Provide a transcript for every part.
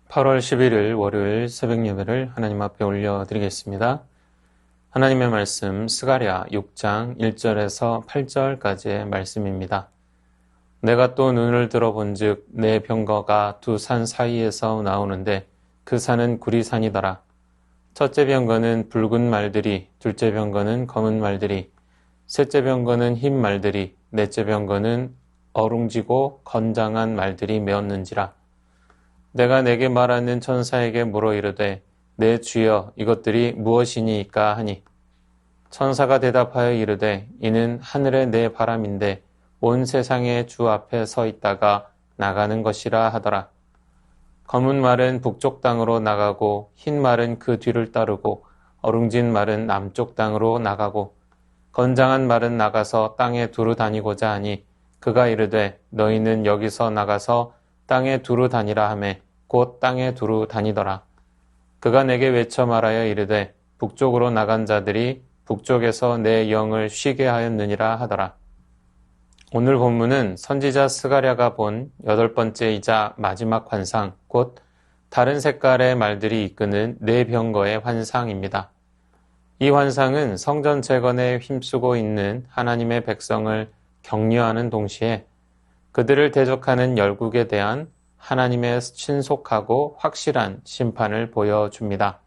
8월 11일 월요일 새벽 예배를 하나님 앞에 올려드리겠습니다. 하나님의 말씀 스가랴 6장 1절에서 8절까지의 말씀입니다. 내가 또 눈을 들어본즉 내 병거가 두 산 사이에서 나오는데 그 산은 구리산이더라. 첫째 병거는 붉은 말들이, 둘째 병거는 검은 말들이, 셋째 병거는 흰 말들이, 넷째 병거는 어룽지고 건장한 말들이 메었는지라. 내가 내게 말하는 천사에게 물어 이르되 내 주여 이것들이 무엇이니이까 하니 천사가 대답하여 이르되 이는 하늘의 내 바람인데 온 세상의 주 앞에 서 있다가 나가는 것이라 하더라. 검은 말은 북쪽 땅으로 나가고 흰 말은 그 뒤를 따르고 어룽진 말은 남쪽 땅으로 나가고 건장한 말은 나가서 땅에 두루 다니고자 하니 그가 이르되 너희는 여기서 나가서 땅에 두루 다니라 하매 곧 땅에 두루 다니더라. 그가 내게 외쳐 말하여 이르되 북쪽으로 나간 자들이 북쪽에서 내 영을 쉬게 하였느니라 하더라. 오늘 본문은 선지자 스가랴가 본 8번째이자 마지막 환상, 곧 다른 색깔의 말들이 이끄는 네 병거의 환상입니다. 이 환상은 성전 재건에 힘쓰고 있는 하나님의 백성을 격려하는 동시에 그들을 대적하는 열국에 대한 하나님의 신속하고 확실한 심판을 보여줍니다.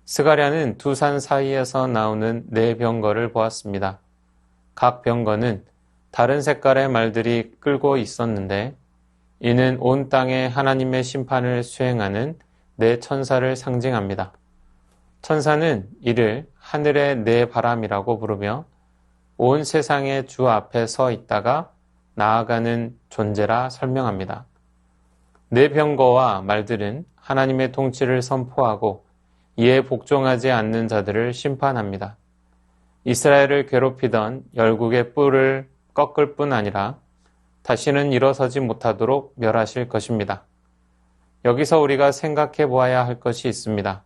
스가랴는 두 산 사이에서 나오는 네 병거를 보았습니다. 각 병거는 다른 색깔의 말들이 끌고 있었는데 이는 온 땅에 하나님의 심판을 수행하는 네 천사를 상징합니다. 천사는 이를 하늘의 네 바람이라고 부르며 온 세상의 주 앞에 서 있다가 나아가는 존재라 설명합니다. 네 병거와 말들은 하나님의 통치를 선포하고 이에 복종하지 않는 자들을 심판합니다. 이스라엘을 괴롭히던 열국의 뿔을 꺾을 뿐 아니라 다시는 일어서지 못하도록 멸하실 것입니다. 여기서 우리가 생각해 보아야 할 것이 있습니다.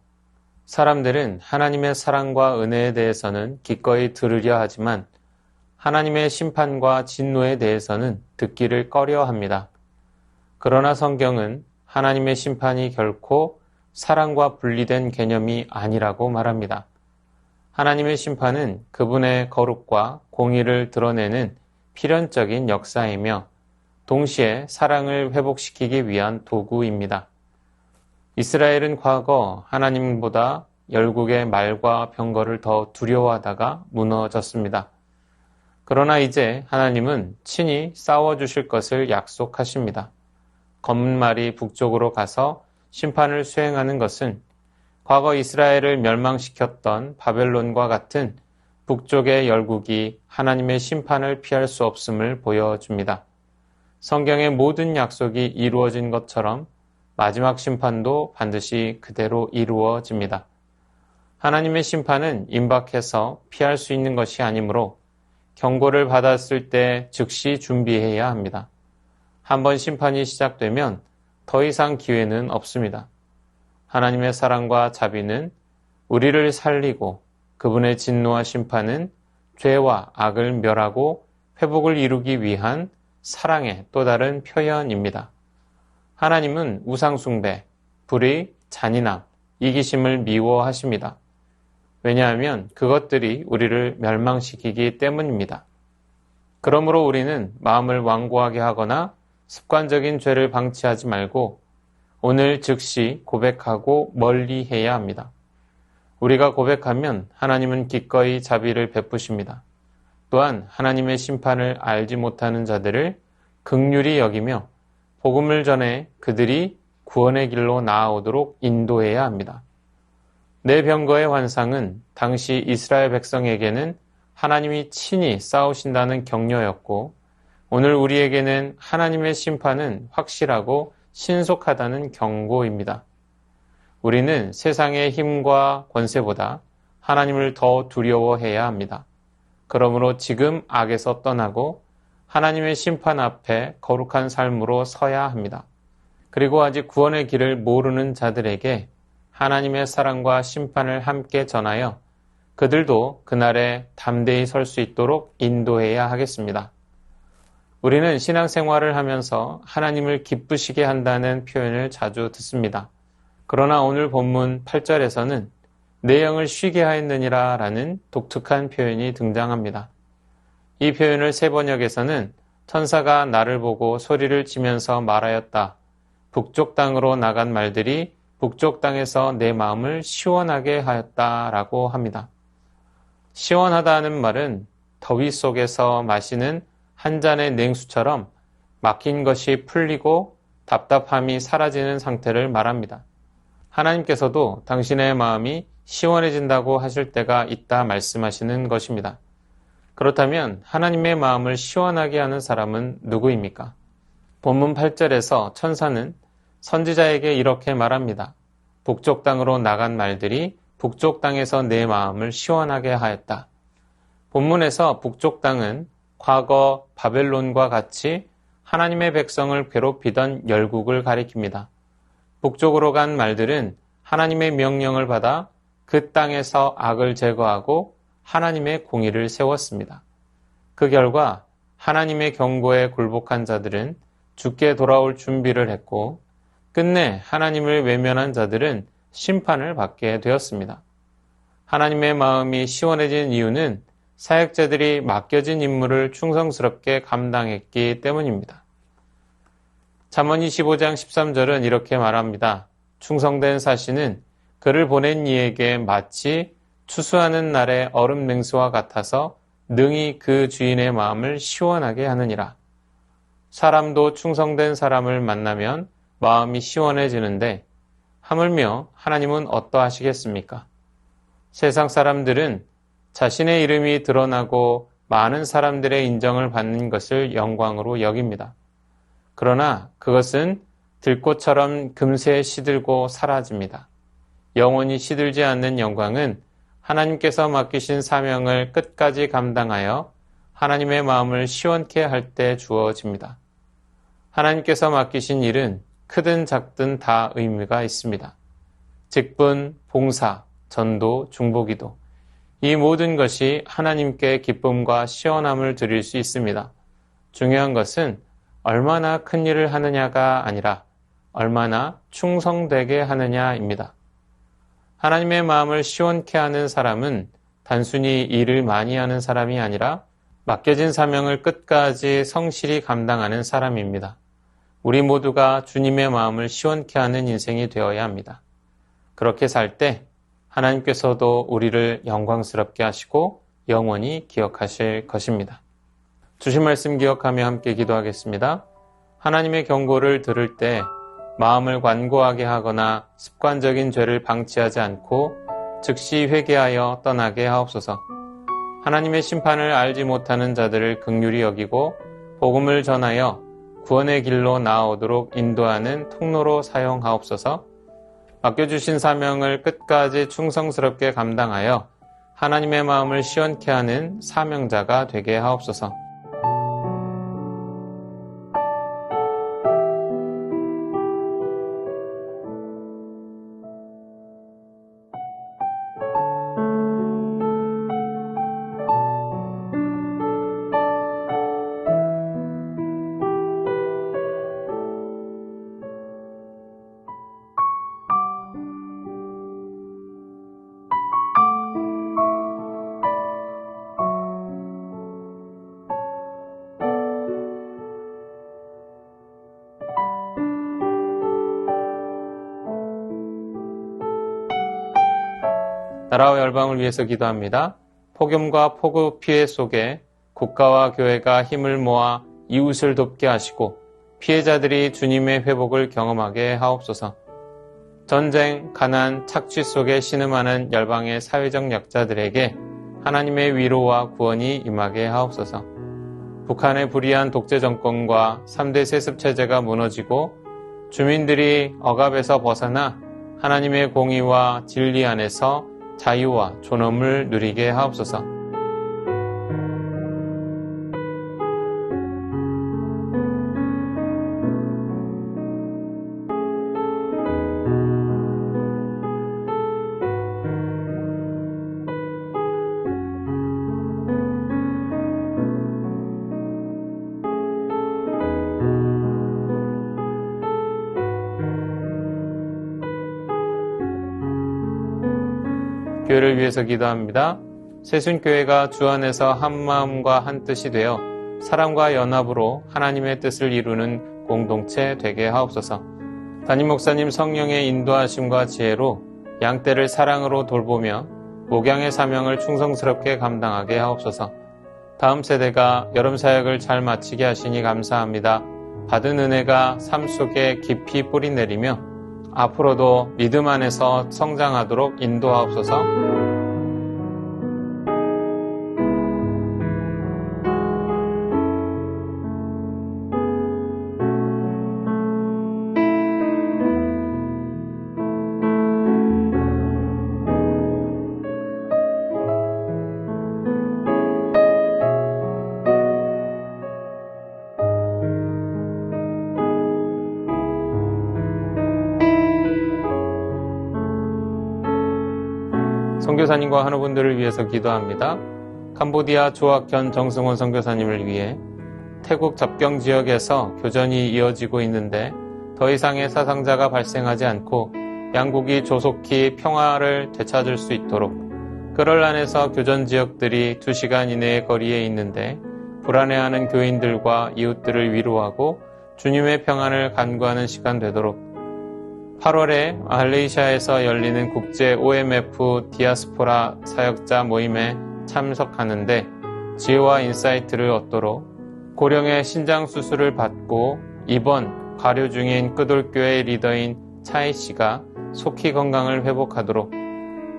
사람들은 하나님의 사랑과 은혜에 대해서는 기꺼이 들으려 하지만 하나님의 심판과 진노에 대해서는 듣기를 꺼려합니다. 그러나 성경은 하나님의 심판이 결코 사랑과 분리된 개념이 아니라고 말합니다. 하나님의 심판은 그분의 거룩과 공의를 드러내는 필연적인 역사이며 동시에 사랑을 회복시키기 위한 도구입니다. 이스라엘은 과거 하나님보다 열국의 말과 병거를 더 두려워하다가 무너졌습니다. 그러나 이제 하나님은 친히 싸워주실 것을 약속하십니다. 검은 말이 북쪽으로 가서 심판을 수행하는 것은 과거 이스라엘을 멸망시켰던 바벨론과 같은 북쪽의 열국이 하나님의 심판을 피할 수 없음을 보여줍니다. 성경의 모든 약속이 이루어진 것처럼 마지막 심판도 반드시 그대로 이루어집니다. 하나님의 심판은 임박해서 피할 수 있는 것이 아니므로 경고를 받았을 때 즉시 준비해야 합니다. 한번 심판이 시작되면 더 이상 기회는 없습니다. 하나님의 사랑과 자비는 우리를 살리고 그분의 진노와 심판은 죄와 악을 멸하고 회복을 이루기 위한 사랑의 또 다른 표현입니다. 하나님은 우상숭배, 불의, 잔인함, 이기심을 미워하십니다. 왜냐하면 그것들이 우리를 멸망시키기 때문입니다. 그러므로 우리는 마음을 완고하게 하거나 습관적인 죄를 방치하지 말고 오늘 즉시 고백하고 멀리해야 합니다. 우리가 고백하면 하나님은 기꺼이 자비를 베푸십니다. 또한 하나님의 심판을 알지 못하는 자들을 긍휼히 여기며 복음을 전해 그들이 구원의 길로 나아오도록 인도해야 합니다. 네 병거의 환상은 당시 이스라엘 백성에게는 하나님이 친히 싸우신다는 격려였고 오늘 우리에게는 하나님의 심판은 확실하고 신속하다는 경고입니다. 우리는 세상의 힘과 권세보다 하나님을 더 두려워해야 합니다. 그러므로 지금 악에서 떠나고 하나님의 심판 앞에 거룩한 삶으로 서야 합니다. 그리고 아직 구원의 길을 모르는 자들에게 하나님의 사랑과 심판을 함께 전하여 그들도 그날에 담대히 설 수 있도록 인도해야 하겠습니다. 우리는 신앙생활을 하면서 하나님을 기쁘시게 한다는 표현을 자주 듣습니다. 그러나 오늘 본문 8절에서는 내 영을 쉬게 하였느니라 라는 독특한 표현이 등장합니다. 이 표현을 세번역에서는 천사가 나를 보고 소리를 치면서 말하였다. 북쪽 땅으로 나간 말들이 북쪽 땅에서 내 마음을 시원하게 하였다 라고 합니다. 시원하다는 말은 더위 속에서 마시는 한 잔의 냉수처럼 막힌 것이 풀리고 답답함이 사라지는 상태를 말합니다. 하나님께서도 당신의 마음이 시원해진다고 하실 때가 있다 말씀하시는 것입니다. 그렇다면 하나님의 마음을 시원하게 하는 사람은 누구입니까? 본문 8절에서 천사는 선지자에게 이렇게 말합니다. 북쪽 땅으로 나간 말들이 북쪽 땅에서 내 마음을 시원하게 하였다. 본문에서 북쪽 땅은 과거 바벨론과 같이 하나님의 백성을 괴롭히던 열국을 가리킵니다. 북쪽으로 간 말들은 하나님의 명령을 받아 그 땅에서 악을 제거하고 하나님의 공의를 세웠습니다. 그 결과 하나님의 경고에 굴복한 자들은 죽게 돌아올 준비를 했고 끝내 하나님을 외면한 자들은 심판을 받게 되었습니다. 하나님의 마음이 시원해진 이유는 사역자들이 맡겨진 임무를 충성스럽게 감당했기 때문입니다. 잠언 25장 13절은 이렇게 말합니다. 충성된 사시는 그를 보낸 이에게 마치 추수하는 날의 얼음 냉수와 같아서 능히 그 주인의 마음을 시원하게 하느니라. 사람도 충성된 사람을 만나면 마음이 시원해지는데 하물며 하나님은 어떠하시겠습니까? 세상 사람들은 자신의 이름이 드러나고 많은 사람들의 인정을 받는 것을 영광으로 여깁니다. 그러나 그것은 들꽃처럼 금세 시들고 사라집니다. 영원히 시들지 않는 영광은 하나님께서 맡기신 사명을 끝까지 감당하여 하나님의 마음을 시원케 할 때 주어집니다. 하나님께서 맡기신 일은 크든 작든 다 의미가 있습니다. 직분, 봉사, 전도, 중보기도 이 모든 것이 하나님께 기쁨과 시원함을 드릴 수 있습니다. 중요한 것은 얼마나 큰 일을 하느냐가 아니라 얼마나 충성되게 하느냐입니다. 하나님의 마음을 시원케 하는 사람은 단순히 일을 많이 하는 사람이 아니라 맡겨진 사명을 끝까지 성실히 감당하는 사람입니다. 우리 모두가 주님의 마음을 시원케 하는 인생이 되어야 합니다. 그렇게 살 때 하나님께서도 우리를 영광스럽게 하시고 영원히 기억하실 것입니다. 주신 말씀 기억하며 함께 기도하겠습니다. 하나님의 경고를 들을 때 마음을 관고하게 하거나 습관적인 죄를 방치하지 않고 즉시 회개하여 떠나게 하옵소서. 하나님의 심판을 알지 못하는 자들을 긍휼히 여기고 복음을 전하여 구원의 길로 나아오도록 인도하는 통로로 사용하옵소서. 맡겨주신 사명을 끝까지 충성스럽게 감당하여 하나님의 마음을 시원케 하는 사명자가 되게 하옵소서. 나라와 열방을 위해서 기도합니다. 폭염과 폭우 피해 속에 국가와 교회가 힘을 모아 이웃을 돕게 하시고 피해자들이 주님의 회복을 경험하게 하옵소서. 전쟁, 가난, 착취 속에 신음하는 열방의 사회적 약자들에게 하나님의 위로와 구원이 임하게 하옵소서. 북한의 불의한 독재 정권과 3대 세습 체제가 무너지고 주민들이 억압에서 벗어나 하나님의 공의와 진리 안에서 자유와 존엄을 누리게 하옵소서. 교회를 위해서 기도합니다. 새순교회가 주 안에서 한 마음과 한 뜻이 되어 사랑과 연합으로 하나님의 뜻을 이루는 공동체 되게 하옵소서. 담임 목사님 성령의 인도하심과 지혜로 양떼를 사랑으로 돌보며 목양의 사명을 충성스럽게 감당하게 하옵소서. 다음 세대가 여름 사역을 잘 마치게 하시니 감사합니다. 받은 은혜가 삶 속에 깊이 뿌리내리며 앞으로도 믿음 안에서 성장하도록 인도하옵소서. 선교사님과 한우분들을 위해서 기도합니다. 캄보디아 조학현 정승원 선교사님을 위해 태국 접경 지역에서 교전이 이어지고 있는데 더 이상의 사상자가 발생하지 않고 양국이 조속히 평화를 되찾을 수 있도록 그럴 안에서 교전 지역들이 2시간 이내의 거리에 있는데 불안해하는 교인들과 이웃들을 위로하고 주님의 평안을 간구하는 시간 되도록 8월에 말레이시아에서 열리는 국제 OMF 디아스포라 사역자 모임에 참석하는데 지혜와 인사이트를 얻도록 고령의 신장 수술을 받고 입원 가료 중인 끄돌교회 리더인 차이 씨가 속히 건강을 회복하도록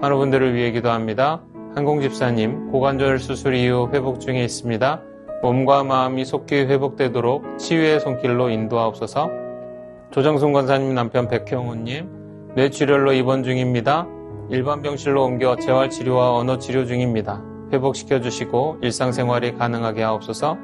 환우분들을 위해 기도합니다. 한공집사님 고관절 수술 이후 회복 중에 있습니다. 몸과 마음이 속히 회복되도록 치유의 손길로 인도하옵소서. 조정순 권사님 남편 백형우님 뇌출혈로 입원 중입니다. 일반 병실로 옮겨 재활치료와 언어치료 중입니다. 회복시켜 주시고 일상생활이 가능하게 하옵소서.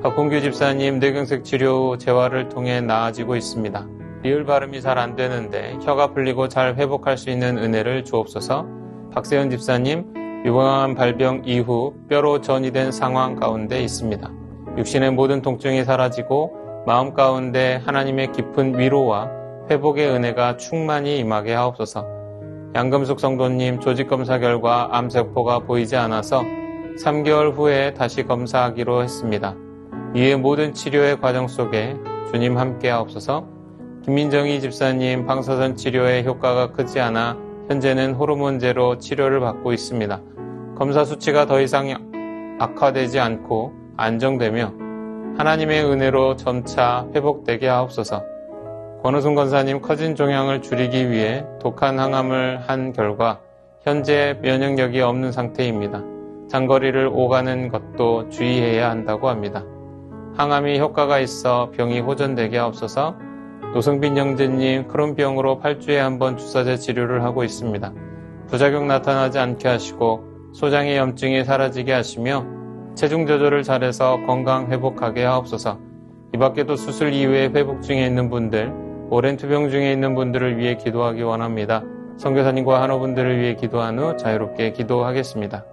박홍규 집사님 뇌경색 치료 후 재활을 통해 나아지고 있습니다. 리을 발음이 잘 안 되는데 혀가 풀리고 잘 회복할 수 있는 은혜를 주옵소서. 박세현 집사님 유방암 발병 이후 뼈로 전이된 상황 가운데 있습니다. 육신의 모든 통증이 사라지고 마음 가운데 하나님의 깊은 위로와 회복의 은혜가 충만히 임하게 하옵소서. 양금숙 성도님 조직검사 결과 암세포가 보이지 않아서 3개월 후에 다시 검사하기로 했습니다. 이의 모든 치료의 과정 속에 주님 함께 하옵소서. 김민정희 집사님 방사선 치료의 효과가 크지 않아 현재는 호르몬제로 치료를 받고 있습니다. 검사 수치가 더 이상 악화되지 않고 안정되며 하나님의 은혜로 점차 회복되게 하옵소서. 권우순 권사님 커진 종양을 줄이기 위해 독한 항암을 한 결과 현재 면역력이 없는 상태입니다. 장거리를 오가는 것도 주의해야 한다고 합니다. 항암이 효과가 있어 병이 호전되게 하옵소서. 노승빈 형제님 크론병으로 8주에 한 번 주사제 치료를 하고 있습니다. 부작용 나타나지 않게 하시고 소장의 염증이 사라지게 하시며 체중 조절을 잘해서 건강 회복하게 하옵소서. 이 밖에도 수술 이후에 회복 중에 있는 분들, 오랜 투병 중에 있는 분들을 위해 기도하기 원합니다. 선교사님과 한우분들을 위해 기도한 후 자유롭게 기도하겠습니다.